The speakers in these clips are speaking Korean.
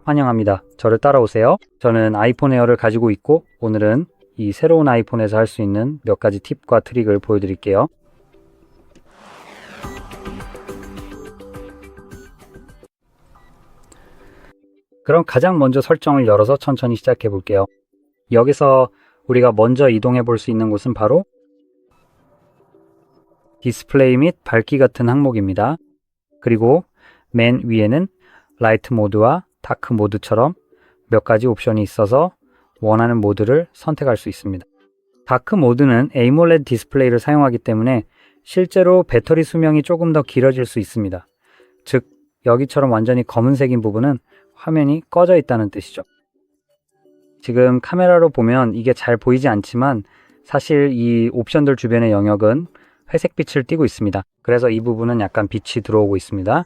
환영합니다. 저를 따라오세요. 저는 아이폰 에어를 가지고 있고 오늘은 이 새로운 아이폰에서 할 수 있는 몇 가지 팁과 트릭을 보여드릴게요. 그럼 가장 먼저 설정을 열어서 천천히 시작해 볼게요. 여기서 우리가 먼저 이동해 볼 수 있는 곳은 바로 디스플레이 및 밝기 같은 항목입니다. 그리고 맨 위에는 라이트 모드와 다크 모드처럼 몇 가지 옵션이 있어서 원하는 모드를 선택할 수 있습니다. 다크 모드는 AMOLED 디스플레이를 사용하기 때문에 실제로 배터리 수명이 조금 더 길어질 수 있습니다. 즉 여기처럼 완전히 검은색인 부분은 화면이 꺼져 있다는 뜻이죠. 지금 카메라로 보면 이게 잘 보이지 않지만 사실 이 옵션들 주변의 영역은 회색빛을 띠고 있습니다. 그래서 이 부분은 약간 빛이 들어오고 있습니다.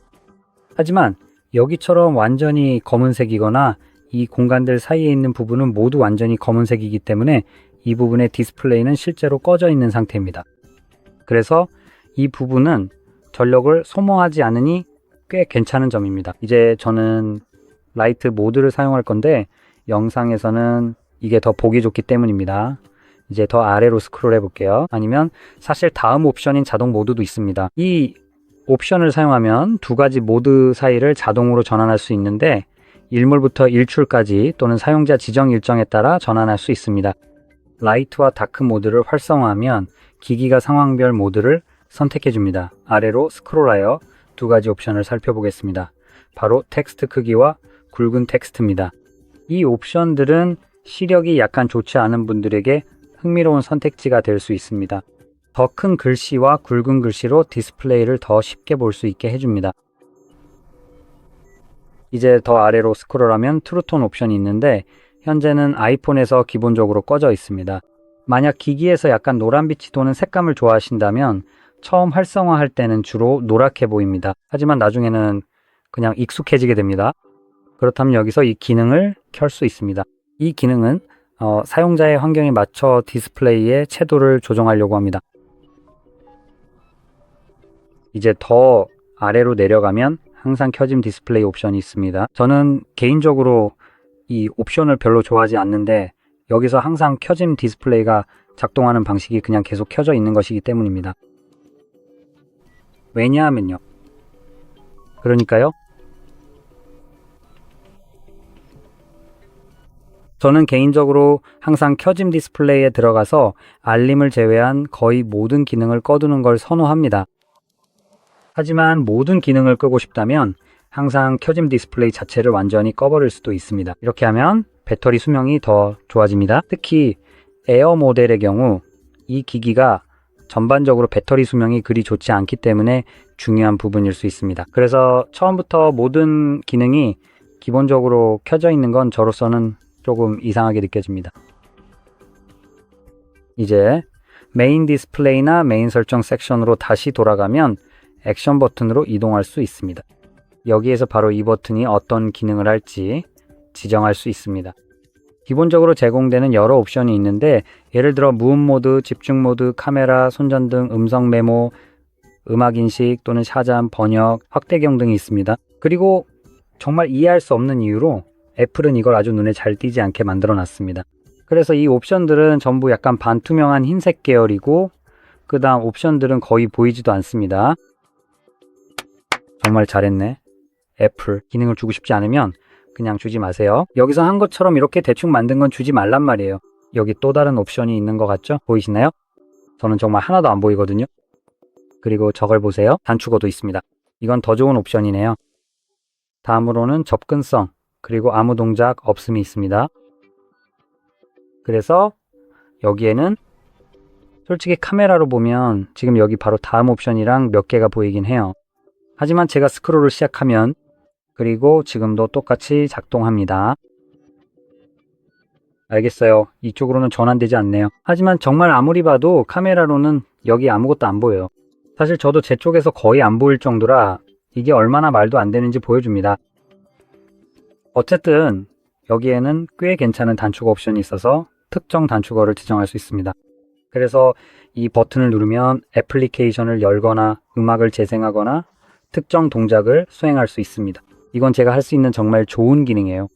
하지만 여기처럼 완전히 검은색이거나 이 공간들 사이에 있는 부분은 모두 완전히 검은색이기 때문에 이 부분의 디스플레이는 실제로 꺼져 있는 상태입니다. 그래서 이 부분은 전력을 소모하지 않으니 꽤 괜찮은 점입니다. 이제 저는 라이트 모드를 사용할 건데 영상에서는 이게 더 보기 좋기 때문입니다. 이제 더 아래로 스크롤 해볼게요. 아니면 사실 다음 옵션인 자동 모드도 있습니다. 이 옵션을 사용하면 두 가지 모드 사이를 자동으로 전환할 수 있는데 일몰부터 일출까지 또는 사용자 지정 일정에 따라 전환할 수 있습니다. 라이트와 다크 모드를 활성화하면 기기가 상황별 모드를 선택해 줍니다. 아래로 스크롤하여 두 가지 옵션을 살펴보겠습니다. 바로 텍스트 크기와 굵은 텍스트입니다. 이 옵션들은 시력이 약간 좋지 않은 분들에게 흥미로운 선택지가 될 수 있습니다. 더 큰 글씨와 굵은 글씨로 디스플레이를 더 쉽게 볼 수 있게 해줍니다. 이제 더 아래로 스크롤하면 트루톤 옵션이 있는데 현재는 아이폰에서 기본적으로 꺼져 있습니다. 만약 기기에서 약간 노란빛이 도는 색감을 좋아하신다면 처음 활성화할 때는 주로 노랗게 보입니다. 하지만 나중에는 그냥 익숙해지게 됩니다. 그렇다면 여기서 이 기능을 켤 수 있습니다. 이 기능은 사용자의 환경에 맞춰 디스플레이의 채도를 조정하려고 합니다. 이제 더 아래로 내려가면 항상 켜짐 디스플레이 옵션이 있습니다. 저는 개인적으로 이 옵션을 별로 좋아하지 않는데 여기서 항상 켜짐 디스플레이가 작동하는 방식이 그냥 계속 켜져 있는 것이기 때문입니다. 왜냐하면요. 그러니까요. 저는 개인적으로 항상 켜짐 디스플레이에 들어가서 알림을 제외한 거의 모든 기능을 꺼두는 걸 선호합니다. 하지만 모든 기능을 끄고 싶다면 항상 켜짐 디스플레이 자체를 완전히 꺼버릴 수도 있습니다. 이렇게 하면 배터리 수명이 더 좋아집니다. 특히 에어 모델의 경우 이 기기가 전반적으로 배터리 수명이 그리 좋지 않기 때문에 중요한 부분일 수 있습니다. 그래서 처음부터 모든 기능이 기본적으로 켜져 있는 건 저로서는 조금 이상하게 느껴집니다. 이제 메인 디스플레이나 메인 설정 섹션으로 다시 돌아가면 액션 버튼으로 이동할 수 있습니다. 여기에서 바로 이 버튼이 어떤 기능을 할지 지정할 수 있습니다. 기본적으로 제공되는 여러 옵션이 있는데 예를 들어 무음 모드, 집중 모드, 카메라, 손전등, 음성 메모, 음악 인식 또는 샤잠, 번역, 확대경 등이 있습니다. 그리고 정말 이해할 수 없는 이유로 애플은 이걸 아주 눈에 잘 띄지 않게 만들어 놨습니다. 그래서 이 옵션들은 전부 약간 반투명한 흰색 계열이고 그 다음 옵션들은 거의 보이지도 않습니다. 정말 잘했네. 애플 기능을 주고 싶지 않으면 그냥 주지 마세요. 여기서 한 것처럼 이렇게 대충 만든 건 주지 말란 말이에요. 여기 또 다른 옵션이 있는 것 같죠? 보이시나요? 저는 정말 하나도 안 보이거든요. 그리고 저걸 보세요. 단축어도 있습니다. 이건 더 좋은 옵션이네요. 다음으로는 접근성 그리고 아무 동작 없음이 있습니다. 그래서 여기에는 솔직히 카메라로 보면 지금 여기 바로 다음 옵션이랑 몇 개가 보이긴 해요. 하지만 제가 스크롤을 시작하면 그리고 지금도 똑같이 작동합니다. 알겠어요. 이쪽으로는 전환되지 않네요. 하지만 정말 아무리 봐도 카메라로는 여기 아무것도 안 보여요. 사실 저도 제 쪽에서 거의 안 보일 정도라 이게 얼마나 말도 안 되는지 보여줍니다. 어쨌든 여기에는 꽤 괜찮은 단축 옵션이 있어서 특정 단축어를 지정할 수 있습니다. 그래서 이 버튼을 누르면 애플리케이션을 열거나 음악을 재생하거나 특정 동작을 수행할 수 있습니다. 이건 제가 할 수 있는 정말 좋은 기능이에요.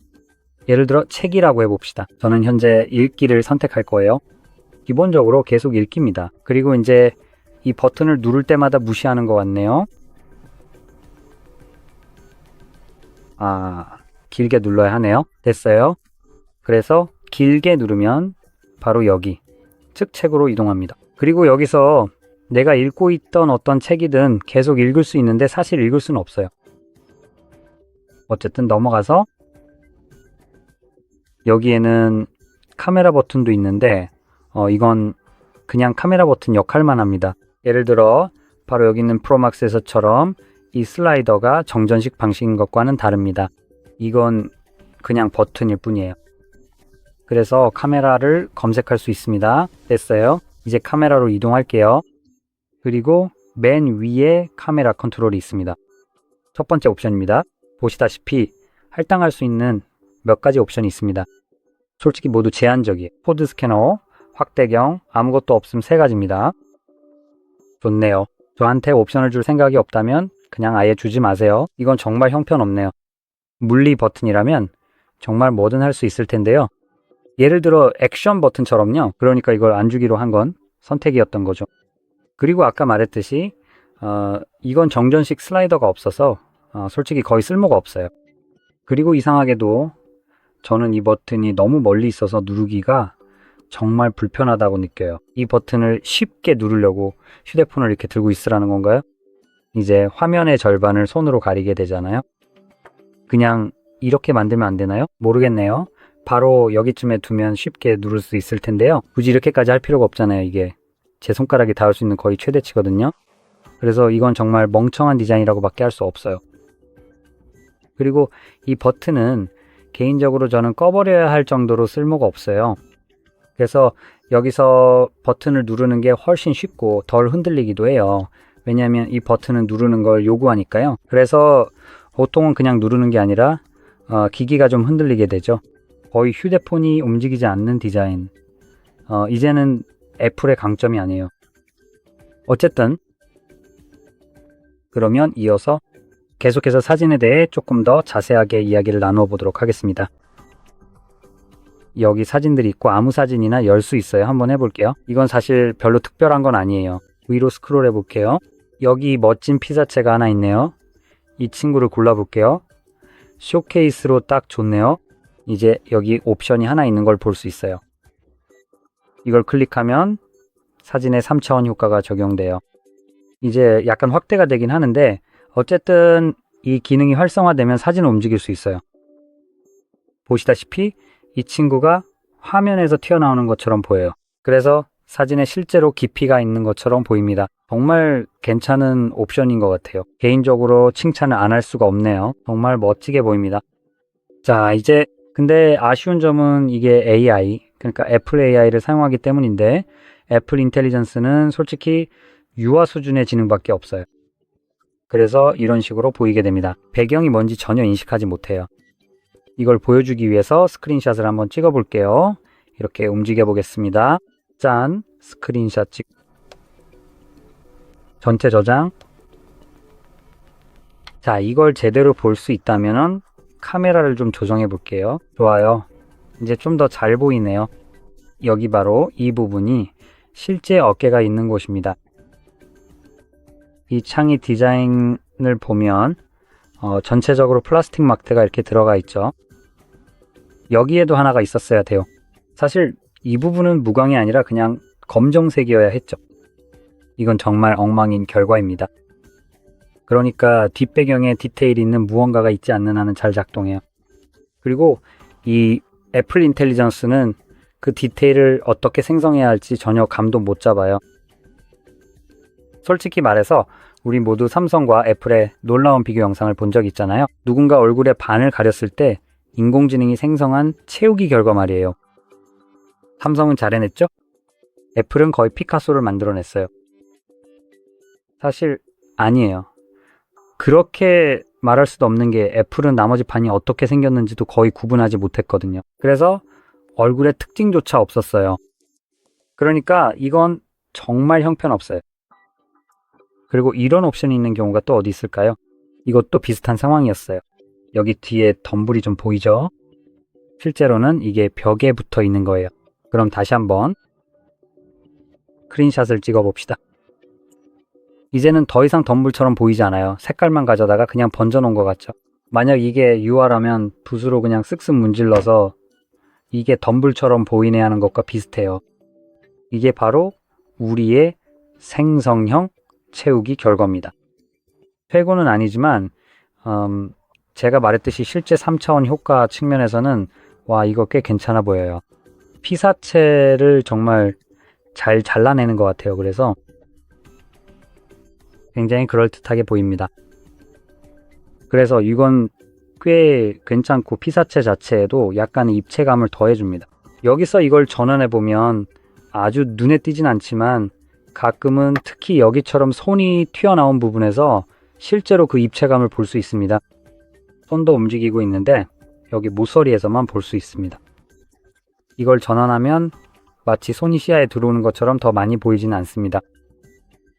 예를 들어 책이라고 해봅시다. 저는 현재 읽기를 선택할 거예요. 기본적으로 계속 읽기입니다. 그리고 이제 이 버튼을 누를 때마다 무시하는 것 같네요. 길게 눌러야 하네요. 됐어요. 그래서 길게 누르면 바로 여기, 즉 책으로 이동합니다. 그리고 여기서 내가 읽고 있던 어떤 책이든 계속 읽을 수 있는데 사실 읽을 수는 없어요. 어쨌든 넘어가서 여기에는 카메라 버튼도 있는데 이건 그냥 카메라 버튼 역할만 합니다. 예를 들어 바로 여기 있는 프로막스에서처럼 이 슬라이더가 정전식 방식인 것과는 다릅니다. 이건 그냥 버튼일 뿐이에요. 그래서 카메라를 검색할 수 있습니다. 됐어요. 이제 카메라로 이동할게요. 그리고 맨 위에 카메라 컨트롤이 있습니다. 첫 번째 옵션입니다. 보시다시피 할당할 수 있는 몇 가지 옵션이 있습니다. 솔직히 모두 제한적이에요. 코드 스캐너, 확대경, 아무것도 없음 3가지입니다. 좋네요. 저한테 옵션을 줄 생각이 없다면 그냥 아예 주지 마세요. 이건 정말 형편없네요. 물리 버튼이라면 정말 뭐든 할 수 있을 텐데요. 예를 들어 액션 버튼처럼요. 그러니까 이걸 안 주기로 한 건 선택이었던 거죠. 그리고 아까 말했듯이 이건 정전식 슬라이더가 없어서 솔직히 거의 쓸모가 없어요. 그리고 이상하게도 저는 이 버튼이 너무 멀리 있어서 누르기가 정말 불편하다고 느껴요. 이 버튼을 쉽게 누르려고 휴대폰을 이렇게 들고 있으라는 건가요? 이제 화면의 절반을 손으로 가리게 되잖아요. 그냥 이렇게 만들면 안 되나요? 모르겠네요. 바로 여기쯤에 두면 쉽게 누를 수 있을 텐데요. 굳이 이렇게까지 할 필요가 없잖아요. 이게 제 손가락이 닿을 수 있는 거의 최대치거든요. 그래서 이건 정말 멍청한 디자인이라고 밖에 할 수 없어요. 그리고 이 버튼은 개인적으로 저는 꺼버려야 할 정도로 쓸모가 없어요. 그래서 여기서 버튼을 누르는 게 훨씬 쉽고 덜 흔들리기도 해요. 왜냐하면 이 버튼은 누르는 걸 요구하니까요. 그래서 보통은 그냥 누르는 게 아니라 기기가 좀 흔들리게 되죠. 거의 휴대폰이 움직이지 않는 디자인. 이제는 애플의 강점이 아니에요. 어쨌든 그러면 이어서 계속해서 사진에 대해 조금 더 자세하게 이야기를 나누어 보도록 하겠습니다. 여기 사진들이 있고 아무 사진이나 열 수 있어요. 한번 해볼게요. 이건 사실 별로 특별한 건 아니에요. 위로 스크롤 해볼게요. 여기 멋진 피자체가 하나 있네요. 이 친구를 골라볼게요. 쇼케이스로 딱 좋네요. 이제 여기 옵션이 하나 있는 걸 볼 수 있어요. 이걸 클릭하면 사진의 3차원 효과가 적용돼요. 이제 약간 확대가 되긴 하는데 어쨌든 이 기능이 활성화되면 사진을 움직일 수 있어요. 보시다시피 이 친구가 화면에서 튀어나오는 것처럼 보여요. 그래서 사진에 실제로 깊이가 있는 것처럼 보입니다. 정말 괜찮은 옵션인 것 같아요. 개인적으로 칭찬을 안 할 수가 없네요. 정말 멋지게 보입니다. 자, 이제 근데 아쉬운 점은 이게 AI, 그러니까 애플 AI를 사용하기 때문인데 애플 인텔리전스는 솔직히 유아 수준의 지능밖에 없어요. 그래서 이런 식으로 보이게 됩니다. 배경이 뭔지 전혀 인식하지 못해요. 이걸 보여주기 위해서 스크린샷을 한번 찍어 볼게요. 이렇게 움직여 보겠습니다. 짠! 스크린샷 찍. 전체 저장. 자, 이걸 제대로 볼 수 있다면 카메라를 좀 조정해 볼게요. 좋아요. 이제 좀 더 잘 보이네요. 여기 바로 이 부분이 실제 어깨가 있는 곳입니다. 이 창의 디자인을 보면 전체적으로 플라스틱 막대가 이렇게 들어가 있죠. 여기에도 하나가 있었어야 돼요. 사실 이 부분은 무광이 아니라 그냥 검정색이어야 했죠. 이건 정말 엉망인 결과입니다. 그러니까 뒷배경에 디테일이 있는 무언가가 있지 않는 한은 잘 작동해요. 그리고 이 애플 인텔리전스는 그 디테일을 어떻게 생성해야 할지 전혀 감도 못 잡아요. 솔직히 말해서 우리 모두 삼성과 애플의 놀라운 비교 영상을 본 적 있잖아요. 누군가 얼굴의 반을 가렸을 때 인공지능이 생성한 채우기 결과 말이에요. 삼성은 잘 해냈죠? 애플은 거의 피카소를 만들어냈어요. 사실 아니에요. 그렇게 말할 수도 없는 게 애플은 나머지 반이 어떻게 생겼는지도 거의 구분하지 못했거든요. 그래서 얼굴의 특징조차 없었어요. 그러니까 이건 정말 형편없어요. 그리고 이런 옵션이 있는 경우가 또 어디 있을까요? 이것도 비슷한 상황이었어요. 여기 뒤에 덤불이 좀 보이죠? 실제로는 이게 벽에 붙어 있는 거예요. 그럼 다시 한번 스크린샷을 찍어 봅시다. 이제는 더 이상 덤불처럼 보이지 않아요. 색깔만 가져다가 그냥 번져 놓은 것 같죠? 만약 이게 UR라면 붓으로 그냥 쓱쓱 문질러서 이게 덤불처럼 보이네 하는 것과 비슷해요. 이게 바로 우리의 생성형 채우기 결과입니다. 최고는 아니지만 제가 말했듯이 실제 3차원 효과 측면에서는 와, 이거 꽤 괜찮아 보여요. 피사체를 정말 잘 잘라내는 것 같아요. 그래서 굉장히 그럴듯하게 보입니다. 그래서 이건 꽤 괜찮고 피사체 자체에도 약간의 입체감을 더해줍니다. 여기서 이걸 전환해 보면 아주 눈에 띄진 않지만 가끔은 특히 여기처럼 손이 튀어나온 부분에서 실제로 그 입체감을 볼 수 있습니다. 손도 움직이고 있는데 여기 모서리에서만 볼 수 있습니다. 이걸 전환하면 마치 손이 시야에 들어오는 것처럼 더 많이 보이지는 않습니다.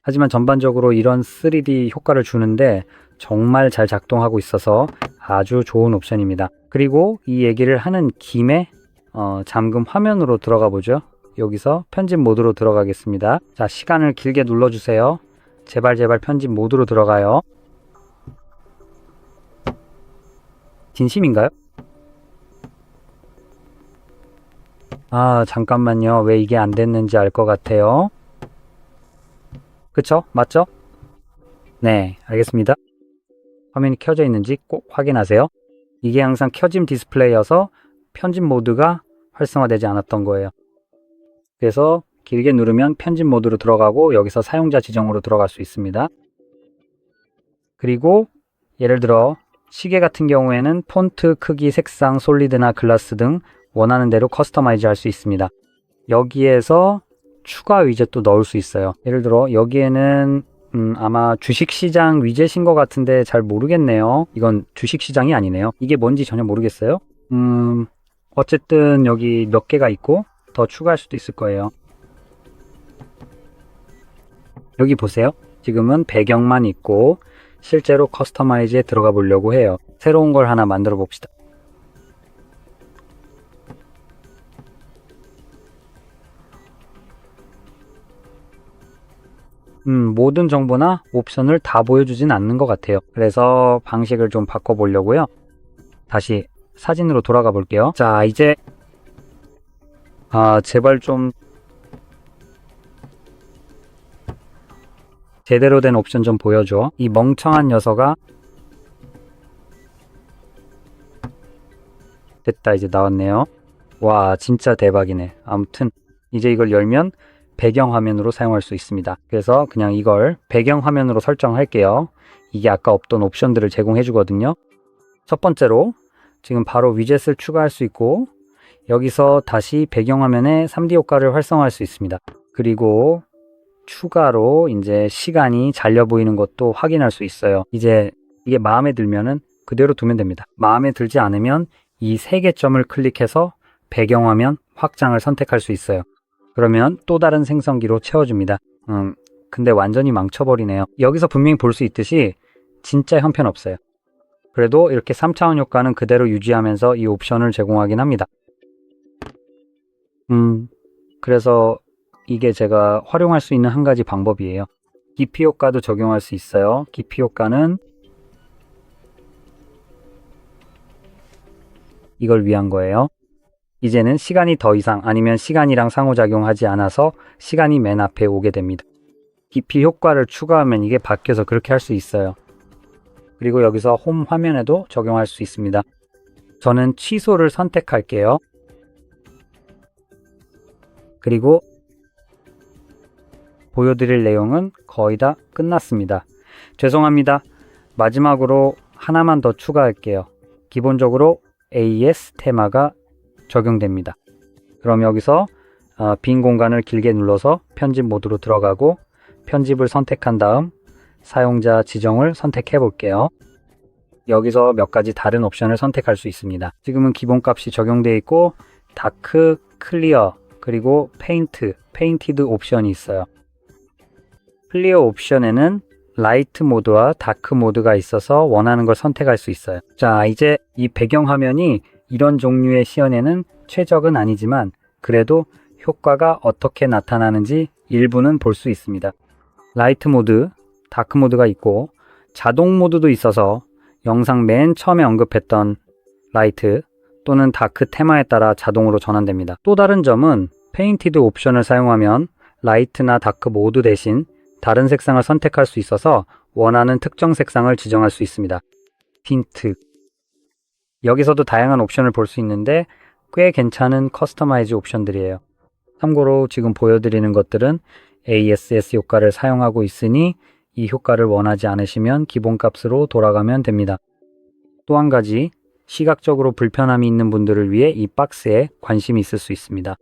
하지만 전반적으로 이런 3D 효과를 주는데 정말 잘 작동하고 있어서 아주 좋은 옵션입니다. 그리고 이 얘기를 하는 김에 잠금 화면으로 들어가 보죠. 여기서 편집 모드로 들어가겠습니다. 자, 시간을 길게 눌러주세요. 제발 편집 모드로 들어가요. 진심인가요? 아, 잠깐만요. 왜 이게 안 됐는지 알 것 같아요. 그쵸? 맞죠? 네, 알겠습니다. 화면이 켜져 있는지 꼭 확인하세요. 이게 항상 켜짐 디스플레이여서 편집 모드가 활성화되지 않았던 거예요. 그래서 길게 누르면 편집 모드로 들어가고 여기서 사용자 지정으로 들어갈 수 있습니다. 그리고 예를 들어 시계 같은 경우에는 폰트, 크기, 색상, 솔리드나 글라스 등 원하는 대로 커스터마이즈 할 수 있습니다. 여기에서 추가 위젯도 넣을 수 있어요. 예를 들어 여기에는 아마 주식시장 위젯인 것 같은데 잘 모르겠네요. 이건 주식시장이 아니네요. 이게 뭔지 전혀 모르겠어요. 어쨌든 여기 몇 개가 있고 더 추가할 수도 있을 거예요. 여기 보세요. 지금은 배경만 있고 실제로 커스터마이즈에 들어가 보려고 해요. 새로운 걸 하나 만들어 봅시다. 모든 정보나 옵션을 다 보여주진 않는 것 같아요. 그래서 방식을 좀 바꿔보려고요. 다시 사진으로 돌아가 볼게요. 자, 이제 제발 좀 제대로 된 옵션 좀 보여줘. 이 멍청한 녀석아. 됐다, 이제 나왔네요. 와, 진짜 대박이네. 아무튼 이제 이걸 열면 배경화면으로 사용할 수 있습니다. 그래서 그냥 이걸 배경화면으로 설정할게요. 이게 아까 없던 옵션들을 제공해 주거든요. 첫 번째로 지금 바로 위젯을 추가할 수 있고 여기서 다시 배경화면에 3D 효과를 활성화할 수 있습니다. 그리고 추가로 이제 시간이 잘려 보이는 것도 확인할 수 있어요. 이제 이게 마음에 들면은 그대로 두면 됩니다. 마음에 들지 않으면 이 3개점을 클릭해서 배경화면 확장을 선택할 수 있어요. 그러면 또 다른 생성기로 채워줍니다. 근데 완전히 망쳐버리네요. 여기서 분명히 볼 수 있듯이 진짜 형편없어요. 그래도 이렇게 3차원 효과는 그대로 유지하면서 이 옵션을 제공하긴 합니다. 그래서 이게 제가 활용할 수 있는 한 가지 방법이에요. 깊이 효과도 적용할 수 있어요. 깊이 효과는 이걸 위한 거예요. 이제는 시간이 더 이상 아니면 시간이랑 상호작용하지 않아서 시간이 맨 앞에 오게 됩니다. 깊이 효과를 추가하면 이게 바뀌어서 그렇게 할 수 있어요. 그리고 여기서 홈 화면에도 적용할 수 있습니다. 저는 취소를 선택할게요. 그리고 보여드릴 내용은 거의 다 끝났습니다. 죄송합니다. 마지막으로 하나만 더 추가할게요. 기본적으로 AS 테마가 적용됩니다. 그럼 여기서 빈 공간을 길게 눌러서 편집 모드로 들어가고 편집을 선택한 다음 사용자 지정을 선택해 볼게요. 여기서 몇 가지 다른 옵션을 선택할 수 있습니다. 지금은 기본값이 적용되어 있고 다크, 클리어, 그리고 페인티드 옵션이 있어요. 클리어 옵션에는 라이트 모드와 다크 모드가 있어서 원하는 걸 선택할 수 있어요. 자, 이제 이 배경화면이 이런 종류의 시연에는 최적은 아니지만 그래도 효과가 어떻게 나타나는지 일부는 볼 수 있습니다. 라이트 모드, 다크 모드가 있고 자동 모드도 있어서 영상 맨 처음에 언급했던 라이트 또는 다크 테마에 따라 자동으로 전환됩니다. 또 다른 점은 페인티드 옵션을 사용하면 라이트나 다크 모드 대신 다른 색상을 선택할 수 있어서 원하는 특정 색상을 지정할 수 있습니다. 틴트. 여기서도 다양한 옵션을 볼 수 있는데 꽤 괜찮은 커스터마이즈 옵션들이에요. 참고로 지금 보여드리는 것들은 ASS 효과를 사용하고 있으니 이 효과를 원하지 않으시면 기본값으로 돌아가면 됩니다. 또 한 가지, 시각적으로 불편함이 있는 분들을 위해 이 박스에 관심이 있을 수 있습니다.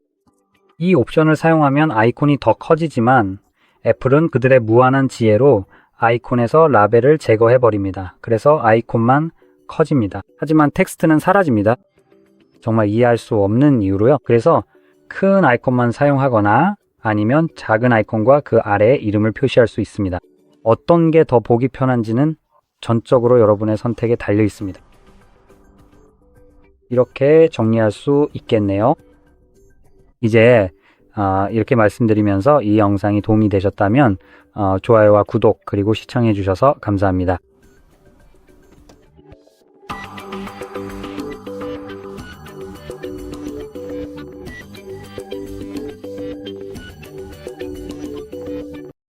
이 옵션을 사용하면 아이콘이 더 커지지만 애플은 그들의 무한한 지혜로 아이콘에서 라벨을 제거해버립니다. 그래서 아이콘만 커집니다. 하지만 텍스트는 사라집니다. 정말 이해할 수 없는 이유로요. 그래서 큰 아이콘만 사용하거나 아니면 작은 아이콘과 그 아래에 이름을 표시할 수 있습니다. 어떤 게 더 보기 편한지는 전적으로 여러분의 선택에 달려 있습니다. 이렇게 정리할 수 있겠네요. 이제 이렇게 말씀드리면서 이 영상이 도움이 되셨다면 좋아요와 구독 그리고 시청해 주셔서 감사합니다.